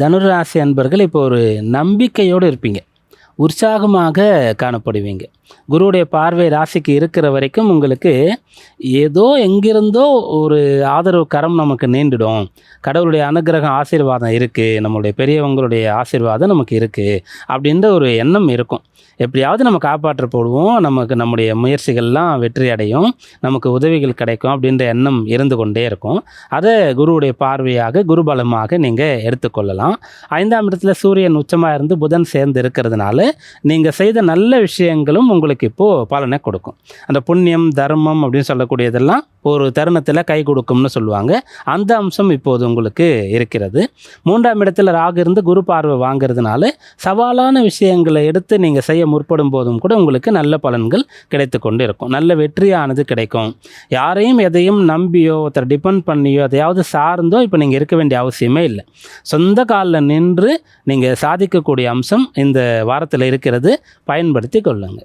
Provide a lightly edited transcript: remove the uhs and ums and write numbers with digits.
தனுராசி அன்பர்கள் இப்போ ஒரு நம்பிக்கையோடு இருப்பீங்க. உற்சாகமாக காணப்படுவீங்க. குருவுடைய பார்வை ராசிக்கு இருக்கிற வரைக்கும் உங்களுக்கு ஏதோ எங்கிருந்தோ ஒரு ஆதரவு கரம் நமக்கு நீண்டுடும். கடவுளுடைய அனுக்கிரகம் ஆசீர்வாதம் இருக்குது, நம்மளுடைய பெரியவங்களுடைய ஆசீர்வாதம் நமக்கு இருக்குது அப்படின்ற ஒரு எண்ணம் இருக்கும். எப்படியாவது நம்ம காப்பாற்றப்படுவோம், நமக்கு நம்முடைய முயற்சிகள்லாம் வெற்றி அடையும், நமக்கு உதவிகள் கிடைக்கும் அப்படின்ற எண்ணம் இருந்து கொண்டே இருக்கும். அதை குருவுடைய பார்வையாக குருபலமாக நீங்கள் எடுத்துக்கொள்ளலாம். 5ஆம் இடத்துல சூரியன் உச்சமாக இருந்து புதன் சேர்ந்து இருக்கிறதுனால நீங்கள் செய்த நல்ல விஷயங்களும் உங்களுக்கு இப்போது பலனை கொடுக்கும். அந்த புண்ணியம் தர்மம் அப்படின்னு சொல்லக்கூடியதெல்லாம் ஒரு தருணத்தில் கை கொடுக்கும்னு சொல்லுவாங்க. அந்த அம்சம் இப்போது உங்களுக்கு இருக்கிறது. 3ஆம் இடத்துல ராகு இருந்து குரு பார்வை வாங்கிறதுனால சவாலான விஷயங்களை எடுத்து நீங்கள் செய்ய முற்படும் போதும் கூட உங்களுக்கு நல்ல பலன்கள் கிடைத்து கொண்டு இருக்கும். நல்ல வெற்றியானது கிடைக்கும். யாரையும் எதையும் நம்பியோ ஒருத்தர் டிபெண்ட் பண்ணியோ எதையாவது சார்ந்தோ இப்போ நீங்கள் இருக்க வேண்டிய அவசியமே இல்லை. சொந்த காலில் நின்று நீங்கள் சாதிக்கக்கூடிய அம்சம் இந்த வாரத்தில் இருக்கிறது. பயன்படுத்தி கொள்ளுங்கள்.